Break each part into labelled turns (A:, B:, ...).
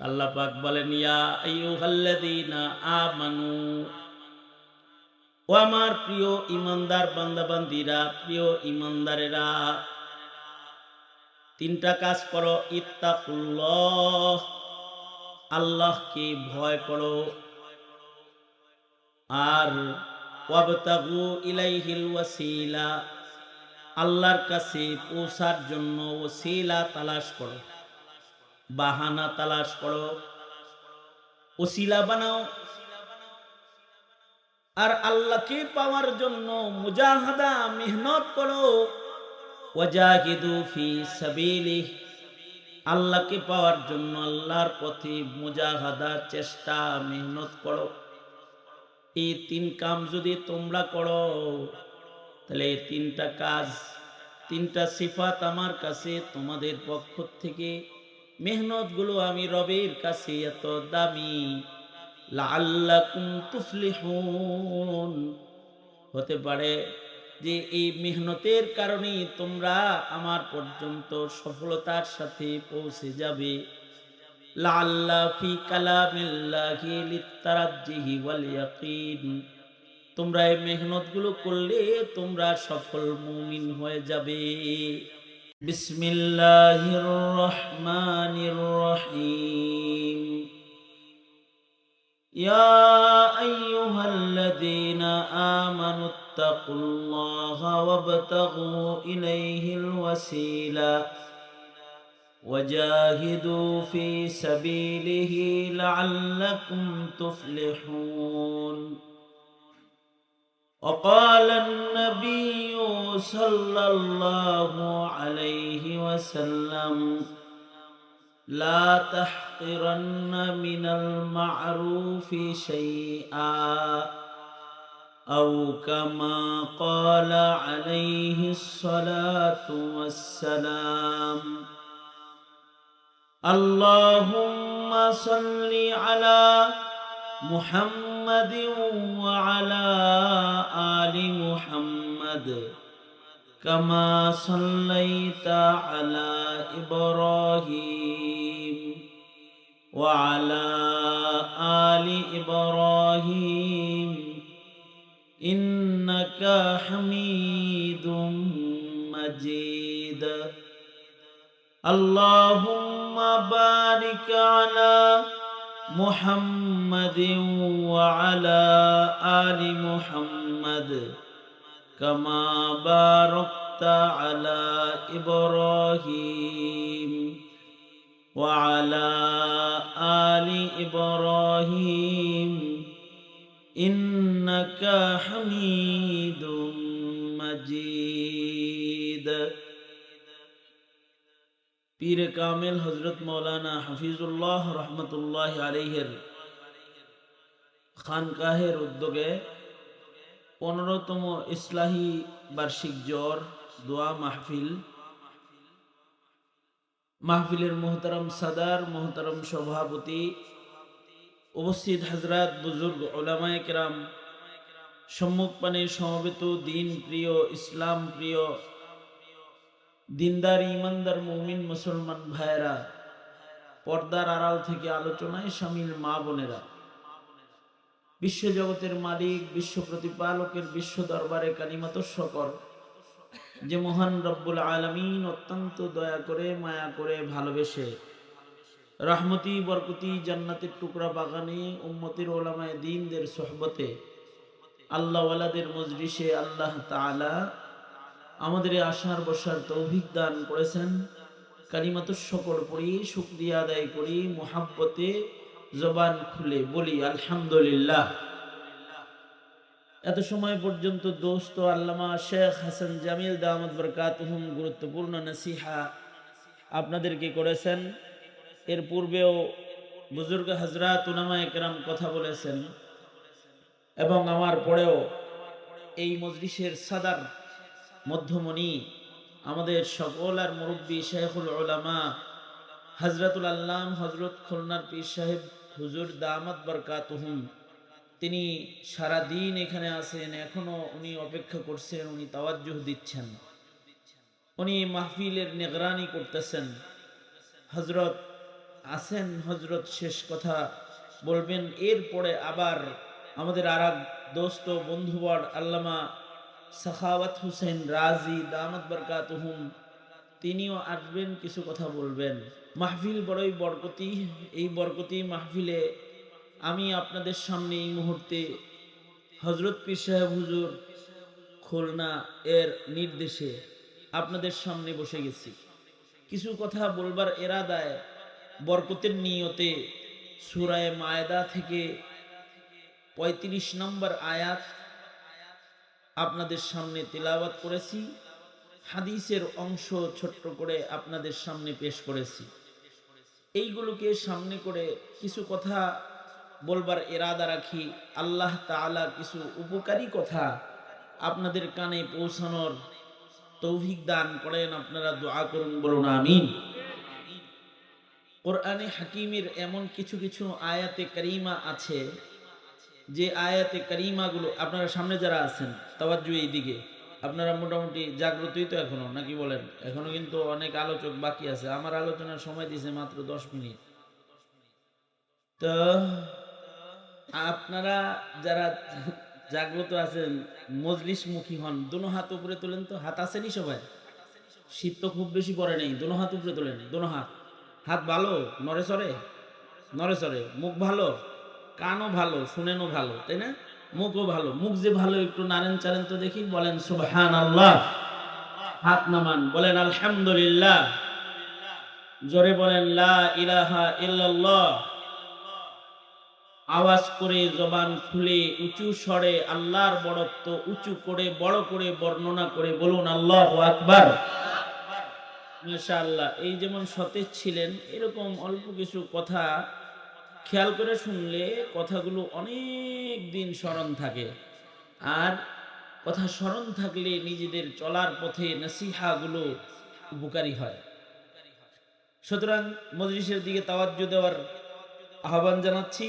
A: আল্লাহ পাক বলেন, ইয়া আইয়ুহাল্লাযীনা আমানু, ও আমার প্রিয় ইমানদার বান্দাবান্দিরা, প্রিয় ইমানদারেরা, তিনটা কাজ করো। ইত্তাকুল্লাহ, আল্লাহকে ভয় করো। আর ওয়াবতাগু ইলাইহিল ওয়াসিলা, আল্লাহর কাছে পৌঁছার জন্য ওসিলা তালাশ করো, বাহানা তালাশ করো, ওসিলা বানাও। আর আল্লাহকে পাওয়ার জন্য মুজাহাদা, মেহনত করো। ওয়াজাহিদু ফি সাবিলিহ, আল্লাহকে পাওয়ার জন্য আল্লাহর পথে মুজাহাদা, চেষ্টা, মেহনত করো। এই তিন কাম যদি তোমরা করো, তাহলে এই তিনটা কাজ, তিনটা সিফাত আমার কাছে তোমাদের পক্ষ থেকে, মেহনত গুলো আমি রবের কাছে এত দামি। লাআল্লাকুম তুফলিহুন, হতে পারে যে এই মেহনতের কারণেই তোমরা আমার পর্যন্ত সফলতার সাথে পৌঁছে যাবে। লাআল্লা ফি কালামিল্লাহি লিত্তারাজ্জিহি ওয়াল ইয়াকিন, তোমরা এই মেহনত গুলো করলে তোমরা সফল মুমিন হয়ে যাবে। বিসমিল্লাহির রহমানির রহিম। ইয়া আইয়ুহাল্লাযীনা আমানুত্তাকুল্লাহা ওয়াবতাগু ইলাইহিল ওয়াসিলা ওয়াজাহিদু ফি সাবিলিহি লাআল্লাকুম তুফলিহুন। وقال النبي صلى الله عليه وسلم: لا تحقرن من المعروف شيئا، أو كما قال عليه الصلاة والسلام. اللهم صل على محمد وعلى آل محمد كما صليت على إبراهيم وعلى آل إبراهيم إنك حميد مجيد. اللهم بارك على محمد وعلى آل محمد كما باركت على إبراهيم وعلى آل إبراهيم إنك حميد مجيد. পীর কামেল হযরত মাওলানা হাফিজুল্লাহ রহমতুল্লাহ আলাইহির খানকাহের উদ্যোগে 15তম ইসলাহি বার্ষিক জ্বর দোয়া মাহফিলের মোহতারম সাদার, মোহতারম সভাপতি, উপস্থিত হযরত, বুজুর্গ, উলামায়ে কেরাম, সম্মুখপানে সমবেত দিন প্রিয়, ইসলাম প্রিয়, দিনদার, ইমানদার, মুমিন মুসলমান ভাইয়েরা, পর্দার আড়াল থেকে আলোচনায় শামিল মা বোনেরা, বিশ্বজগতের মালিক, বিশ্ব প্রতিপালকের বিশ্ব দরবারে কালিমাত শকর, যে মহান রব্বুল আলামিন অত্যন্ত দয়া করে, মায়া করে, ভালোবেসে রহমতি বরকতি জান্নাতের টুকরা বাগানে উম্মতের ওলামায়ে দ্বীনদের সোহবতে আল্লাহ ওয়ালাদের মজলিসে আল্লাহ তাআলা আমাদের আশার বসার তৌফিক দান করেছেন। কালিমাত শকর পড়ি, শুকরিয়া আদায় করি, মুহাব্বতে জবান খুলে বলি আলহামদুলিল্লাহ। এত সময় পর্যন্ত দোস্ত আল্লামা শেখ হাসান জামিল দামাত বরকাতুহুম গুরুত্বপূর্ণ নসিহা আপনাদেরকে করেছেন। এর পূর্বেও বুজুর্গ হযরত উলামায়ে কেরাম কথা বলেছেন, এবং আমার পরেও এই মজলিসের সাদার, মধ্যমণি, আমাদের সকলের মুরব্বী শাইখুল উলামা হযরতুল আল্লাম হযরত খুলনার পীর সাহেব হুজুর দামাত বরকাতুহুম, তিনি সারা দিন এখানে আছেন, এখনো উনি অপেক্ষা করছেন, উনি তাওয়াজ্জুহ দিচ্ছেন, উনি মাহফিলের নিগরানি করতেছেন। হযরত আছেন হজরত শেষ কথা বলবেন, এরপরে আবার আমাদের আর এক দোস্ত বন্ধুবর আল্লামা সাখাওয়াত হুসেন রাজি দামাত বরকাতুহুম, তিনিও আসবেন, কিছু কথা বলবেন। মাহফিল বড়ই বরকতি। এই বরকতি মাহফিলে আমি আপনাদের সামনে এই মুহূর্তে হজরত পীর সাহেব হুজুর খুলনা এর নির্দেশে আপনাদের সামনে বসে গেছি। কিছু কথা বলবার এরাদায় বরকতের নিয়তে সূরায়ে মায়েদা থেকে ৩৫ নম্বর আয়াত আপনাদের সামনে তিলাওয়াত করেছি, হাদিসের অংশ ছোট্ট করে আপনাদের সামনে পেশ করেছি। এইগুলোকে সামনে করে কিছু কথা বলবার এরাদা রাখি। আল্লাহ তাআলা কিছু উপকারী কথা আপনাদের কানে পৌঁছানোর তৌফিক দান করেন। আপনারা দোয়া করুন, বলুন আমিন। কোরআনে হাকিমের এমন কিছু কিছু আয়াতে কারিমা আছে, যে আয়াতে কারিমাগুলো আপনারা সামনে যারা আছেন তাওয়াজ্জু এই দিকে, আপনারা মোটামুটি জাগ্রতই তো এখনো, নাকি বলেন? এখনো কিন্তু অনেক আলোচক বাকি আছে। আমার আলোচনার সময় দিয়েছে মাত্র 10 মিনিট। তো আপনারা যারা জাগ্রত আছেন মজলিস মুখী হন, দুনো হাত উপরে তোলেন তো। হাত আসেনি সবাই? শীত তো খুব বেশি পড়ে নেই। দুনো হাত উপরে তোলেন, দুনো হাত। হাত ভালো, নড়ে চড়ে, নড়ে চড়ে। মুখ ভালো, কানও ভালো, শুনেনও ভালো, তাই না? মুখও ভালো। মুখ যে ভালো, একটু নারেন চারেন তো দেখি। বলেন সুবহানাল্লাহ। হাত নামান, বলেন আলহামদুলিল্লাহ। জোরে বলেন লা ইলাহা ইল্লাল্লাহ। আওয়াজ করে, জবান খুলে, উঁচু স্বরে আল্লাহর বড়ত্ব উঁচু করে বড় করে বর্ণনা করে বলুন আল্লাহু আকবার। মাশাআল্লাহ। এই যেমন সতেজ ছিলেন, এরকম অল্প কিছু কথা খেয়াল করে শুনলে কথাগুলো অনেক দিন স্মরণ থাকে। আর কথা স্মরণ থাকলে নিজেদের চলার পথে নসিহাগুলো উপকারী হয়। সুতরাং মজলিসের দিকে তাওয়াজ্জু দেওয়ার আহ্বান জানাচ্ছি।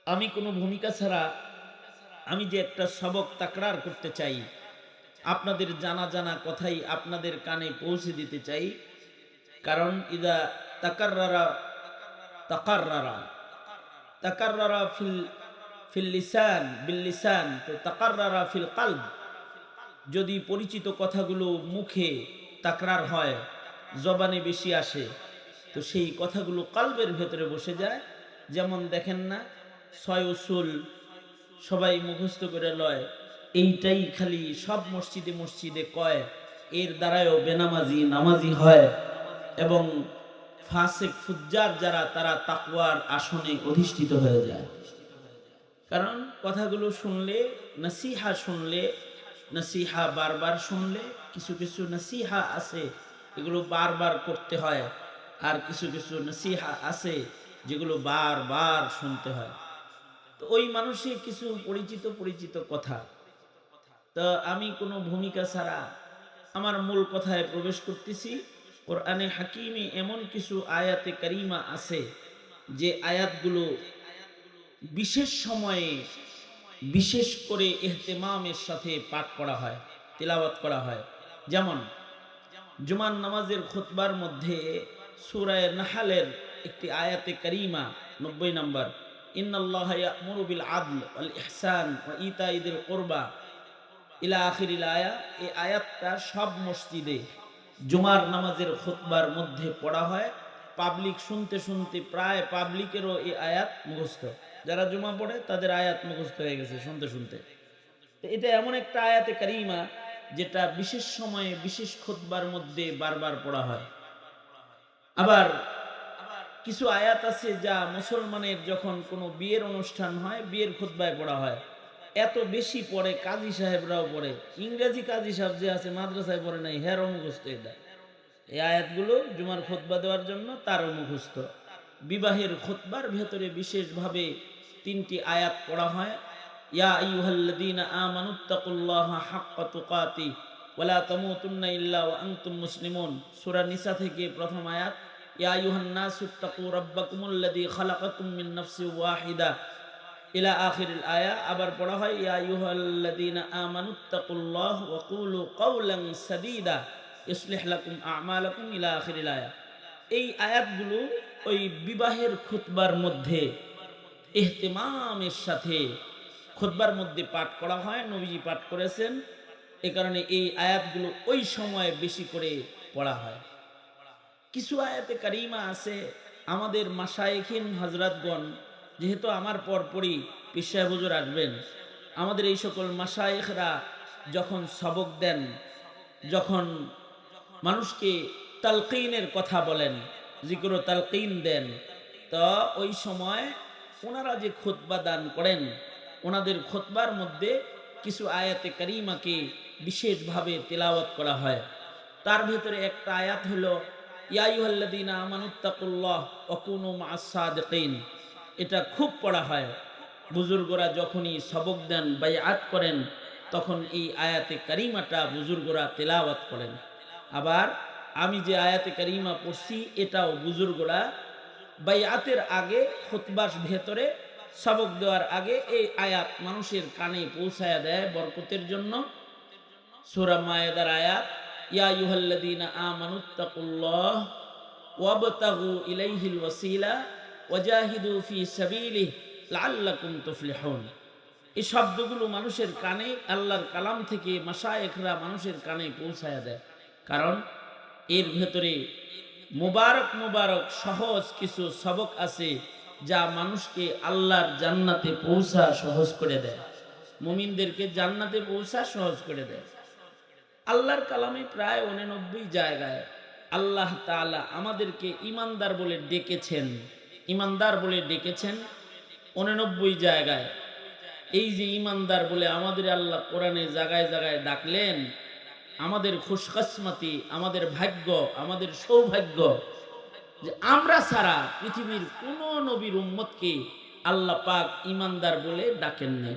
A: আমি কোনো ভূমিকা ছাড়া আমি যে একটা সবক তাকরার করতে চাই, আপনাদের জানা জানা কথাই আপনাদের কানে পৌঁছে দিতে চাই। কারণ ইদা তাকাররারা তাকাররারা তাকাররারা ফিল লিসান বিল লিসান, তো তাকাররারা ফিল কলব। যদি পরিচিত কথাগুলো মুখে তাকরার হয়, জবানে বেশি আসে, তো সেই কথাগুলো কলবের ভেতরে বসে যায়। যেমন দেখেন না, 6 উসুল সবাই মুখস্থ করে লয়, এইটাই খালি সব মসজিদে মসজিদে কয়, এর দ্বারাও বেনামাজি নামাজি হয়। এবং ফাসিক ফুজ্জার যারা, তারা তাকওয়ার আসনে অধিষ্ঠিত হয়ে যায়। কারণ কথাগুলো শুনলে, নসিহা শুনলে, নসিহা বারবার শুনলে, কিছু কিছু নসিহা আছে এগুলো বারবার করতে হয়, আর কিছু কিছু নসিহা আছে যেগুলো বারবার শুনতে হয়। তো ওই মানুষের কিছু পরিচিত পরিচিত কথা। তো আমি কোনো ভূমিকা ছাড়া আমার মূল কথায় প্রবেশ করতেছি। কোরআনে হাকিমে এমন কিছু আয়াতে কারিমা আছে, যে আয়াতগুলো বিশেষ সময়ে বিশেষ করে ইহতিমামের সাথে পাঠ করা হয়, তিলাওয়াত করা হয়। যেমন জুমার নামাজের খুতবার মধ্যে সূরা নাহলের একটি আয়াতে কারিমা 90 নম্বর, ইন্নাল্লাহা ইয়া'মুরু বিল আদল ওয়াল ইহসান ওয়া ইতাই যিল কুরবা ইলা আখিরিল আয়া। এই আয়াতটা সব মসজিদে জুমার নামাজের খুতবার মধ্যে পড়া হয়। পাবলিক শুনতে শুনতে প্রায় পাবলিকেরও এই আয়াত মুখস্থ। যারা জুমা পড়ে তাদের আয়াত মুখস্থ হয়ে গেছে শুনতে শুনতে। তো এটা এমন একটা আয়াতে কারিমা যেটা বিশেষ সময়ে বিশেষ খুতবার মধ্যে বারবার পড়া হয়। আবার কিছু আয়াত আছে যা মুসলমানের যখন কোনো বিয়ের অনুষ্ঠান হয়, বিয়ের খুতবায় পড়া হয়। এত বেশি পড়ে কাজী সাহেবরাও পড়ে। ইংরেজি কাজী সাহেব যে আছে মাদ্রাসায় পড়ে নাই, হেরও মুখস্থ এটা। এই আয়াতগুলো জুমার খুতবা দেওয়ার জন্য তারও মুখস্থ। বিবাহের খুতবার ভেতরে বিশেষভাবে 3টি আয়াত পড়া হয়। ইয়া আইয়ুহাল্লাযীনা আমানুত্তাকুল্লাহা হাক্কা তুকাতিহি ওয়া লা তামুতুন্না ইল্লা ওয়া আনতুম মুসলিমুন। সূরা নিসা থেকে প্রথম আয়াত, ইয়া আইয়ুহান নাসুত্তাকু রাব্বাকুমুল্লাযী খালাকাকুম মিন নাফসিন ওয়াহিদা ইলা আখিরিল আয়া। আবার পড়া হয় ইয়া আইয়ুহাল্লাযীনা আমানুত্তাকুল্লাহ ওয়া কুলু কাওলান সাদীদা ইসলিহ লাকুম আমালাকুম ইলা আখিরিল আয়া। এই আয়াতগুলো ওই বিবাহের খুতবার মধ্যে ইহতিমামের সাথে খুতবার মধ্যে পাঠ করা হয়, নবীজি পাঠ করেছেন। এ কারণে এই আয়াতগুলো ওই সময় বেশি করে পড়া হয়। কিছু আয়াতে কারিমা আছে আমাদের মাশায়েখিন হযরতগণ, যেহেতু আমার পরপরই পীর সাহেব হুজুর আসবেন, আমাদের এই সকল মাশায়েখরা যখন সবক দেন, যখন মানুষকে তালকিনের কথা বলেন, জিকর ও তালকিন দেন, তো ওই সময় ওনারা যে খুতবা দান করেন, ওনাদের খুতবার মধ্যে কিছু আয়াতে কারিমাকে বিশেষভাবে তেলাওয়াত করা হয়। তার ভেতরে একটা আয়াত হলো ইয়া আইয়ুহাল্লাযীনা আমানুত্তাকুল্লাহ ওয়া কুনু মা'আস সাদিকিন। এটা খুব পড়া হয়। বুজুর্গরা যখনই সবক দেন, বাইআত করেন, তখন এই আয়াতে কারিমাটা বুজুর্গরা তেলাওয়াত করেন। আবার আমি যে আয়াতে কারিমা পড়ছি এটাও বুজুর্গরা বাইআতের আগে খুতবার ভেতরে সবক দেওয়ার আগে এই আয়াত মানুষের কানে পৌঁছায়া দেয় বরকতের জন্য। সূরা মায়েদার আয়াত ইয়া আইয়ুহাল্লাযীনা আমানুত্তাকুল্লাহ ওয়াবতাগু ইলাইহিল ওয়াসিলা ওয়াজাহিদু ফি সাবিলিহি লাআল্লাকুম তুফলিহুন। এই শব্দগুলো মানুষের কানে আল্লাহর কালাম থেকে মাশায়েখরা মানুষের কানে পৌঁছায়া দেয়, কারণ এর ভেতরে মুবারক মুবারক সহজ কিছু সবক আছে যা মানুষকে আল্লাহর জান্নাতে পৌঁছা সহজ করে দেয়, মুমিনদেরকে জান্নাতে পৌঁছা সহজ করে দেয়। আল্লাহর কালামে প্রায় 89 জায়গায় আল্লাহ তাআলা আমাদেরকে ইমানদার বলে ডেকেছেন, ইমানদার বলে ডেকেছেন 89 জায়গায়। এই যে ইমানদার বলে আমাদের আল্লাহ কোরআনে জায়গায় জায়গায় ডাকলেন, আমাদের খুশকিসমতি, আমাদের ভাগ্য, আমাদের সৌভাগ্য যে আমরা ছাড়া পৃথিবীর কোন নবীর উম্মতকে আল্লাহ পাক ইমানদার বলে ডাকেন নাই।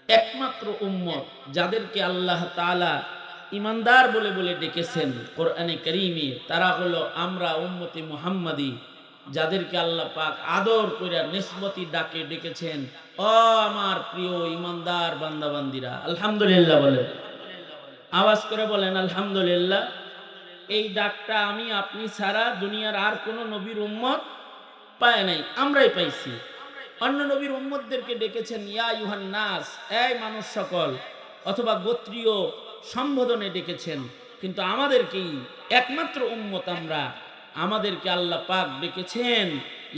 A: একমাত্র উম্মত যাদেরকে আল্লাহ তাআলা ইমানদার বলে বলে ডেকেছেন কোরআনে কারীমে, তারা হলো আমরা উম্মতে মুহাম্মাদি, যাদেরকে আল্লাহ পাক আদর করে নিসবতি ডাকে ডেকেছেন, ও আমার প্রিয় ইমানদার বান্দা বান্দিরা। আলহামদুলিল্লাহ বলেন, আওয়াজ করে বলেন আলহামদুলিল্লাহ। এই ডাকটা আমি আপনি ছাড়া দুনিয়ার আর কোন নবীর উম্মত পায় নাই, আমরাই পাইছি। অন্য নবীর উম্মতদেরকে ডেকেছেন ইয়া আইয়ুহান নাস, এই মানুষ সকল, অথবা গোত্রীয় সম্বোধনে ডেকেছেন, কিন্তু আমাদেরকেই একমাত্র উম্মত আমরা, আমাদেরকে আল্লাহ পাক ডেকেছেন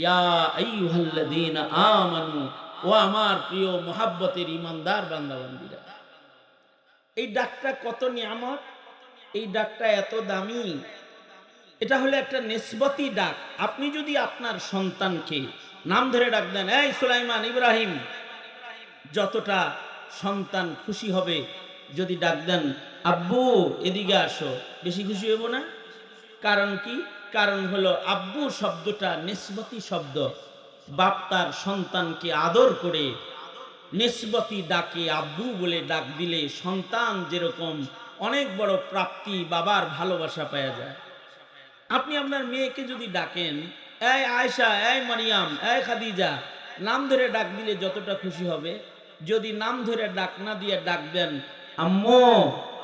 A: ইয়া আইয়ুহাল্লাযীনা আমানু, ও আমার প্রিয় মুহাব্বতের ইমানদার বান্দা বান্দীরা। এই ডাকটা কত নিয়ামত, এই ডাকটা এত দামি। এটা হলো একটা নিসবতি ডাক। আপনি যদি আপনার সন্তানকে নাম ধরে ডাক দেন, এই সুলাইমান, ইব্রাহিম, যতটা সন্তান খুশি হবে। যদি ডাক দেন আব্বু এদিকে আসো, বেশি খুশি হব না? কারণ কি? কারণ হলো আব্বু শব্দটা নিসবতি শব্দ। বাপ তার সন্তানকে আদর করে নিসবতি ডাকে আব্বু বলে ডাক দিলে সন্তান যেরকম অনেক বড় প্রাপ্তি, বাবার ভালোবাসা পাওয়া যায়। আপনি আপনার মেয়েকে যদি ডাকেন এই আয়েশা, এই মারিয়াম, এই খাদিজা, নাম ধরে ডাক দিলে যতটা খুশি হবে, যদি নাম ধরে ডাক না দিয়ে ডাক দেন আম্মু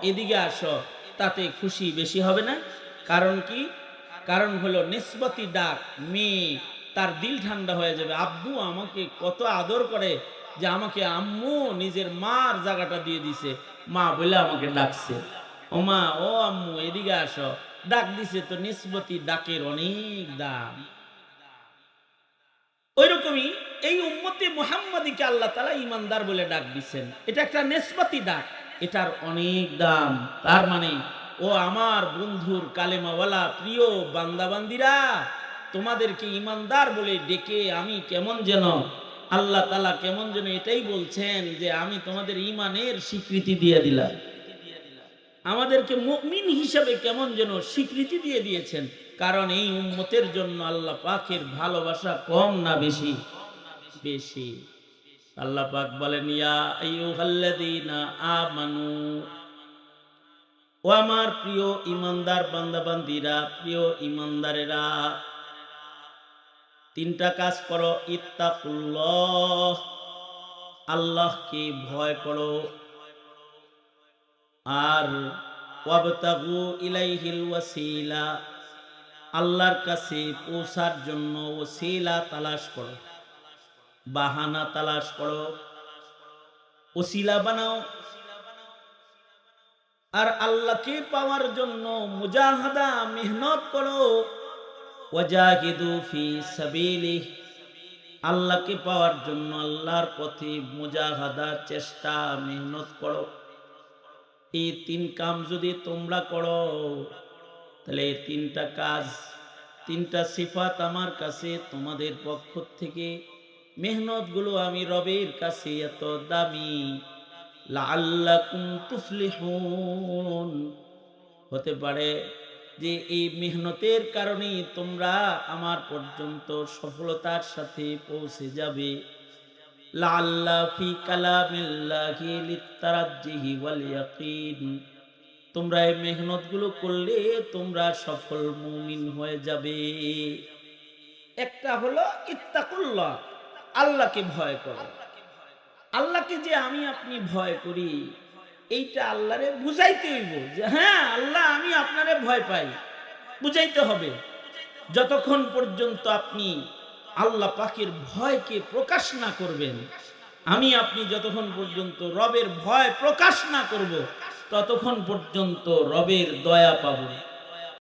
A: এদিকে আসো, তাতে খুশি বেশি হবে না? কারণ কি? কারণ হলো নিসবতি ডাক। মেয়ে তার দিল ঠান্ডা হয়ে যাবে, আব্বু আমাকে কত আদর করে যে আমাকে আম্মু নিজের মার জায়গাটা দিয়ে দিছে, মা বলে আমাকে ডাকছে, ও মা, ও আম্মু এদিকে আসো, ডাক দিছে তো নিসবতি ডাকের অনেক দাম। ওইরকমই এই উম্মতে মুহাম্মাদীকে আল্লাহ তাআলা ইমানদার বলে ডাক দিচ্ছেন, এটা একটা নিসবতি ডাক, এটার অনেক দাম। তার মানে ও আমার বন্ধুর কালেমাওয়ালা প্রিয় বান্দা বান্দিরা, তোমাদেরকে ইমানদার বলে ডেকে আমি কেমন যেন, আল্লাহ তাআলা কেমন যেন এটাই বলছেন যে আমি তোমাদের ঈমানের স্বীকৃতি দিয়ে দিলাম, আমাদেরকে মুমিন হিসাবে কেমন যেন স্বীকৃতি দিয়ে দিয়েছেন। কারণ এই উম্মতের জন্য আল্লাহ পাকের ভালোবাসা কম না বেশি? বেশি। আল্লাহ পাক বলেন ইয়া আইয়ুহাল্লাযীনা আমানু, ও আমার প্রিয় ইমানদার বান্দা বান্দিরা, প্রিয় ইমানদারেরা, তিনটা কাজ করো। ইত্তাকুল্লাহ, আল্লাহকে ভয় করো, আর ওয়াবতাগু ইলাইহিল ওয়াসিলা, আল্লাহর কাছে পৌঁছার জন্য ওসিলা তালাশ করো, বাহানা তালাশ করো, ওসিলা বানাও। আর আল্লাহকে পাওয়ার জন্য মুজাহাদা মেহনত করো। ওয়াজাহিদু ফি সাবিলিহ, আল্লাহকে পাওয়ার জন্য আল্লাহর পথে মুজাহাদা, চেষ্টা, মেহনত করো। এই তিন কাম যদি তোমরা করো, তাহলে এই তিনটা কাজ, তিনটা সিফাত আমার কাছে তোমাদের পক্ষ থেকে, মেহনত গুলো আমি রবের কাছে এত দামি। লাআল্লাকুম তুফলিহুন, হতে পারে যে এই মেহনতের কারণেই তোমরা আমার পর্যন্ত সফলতার সাথে পৌঁছে যাবে। লাআল্লা ফি কালামিল্লাহি লিত্তারাজ্জিহি ওয়াল ইয়াকিন, তোমরা এই মেহনত গুলো করলে তোমরা সফল মুমিন হয়ে যাবে। একটা হলো ইত্তাকুল্লাহ, আল্লাহকে ভয় করো। আল্লাহকে যে আমি আপনি ভয় করি, এইটা আল্লাহরে বুঝাইতে হইব যে হ্যাঁ আল্লাহ আমি আপনারে ভয় পাই, বুঝাইতে হবে। যতক্ষণ পর্যন্ত আপনি আল্লাহ পাকের ভয়কে প্রকাশ না করবেন, আমি আপনি যতক্ষণ পর্যন্ত রবের ভয় প্রকাশ না করব, ততক্ষণ পর্যন্ত রবের দয়া পাবো।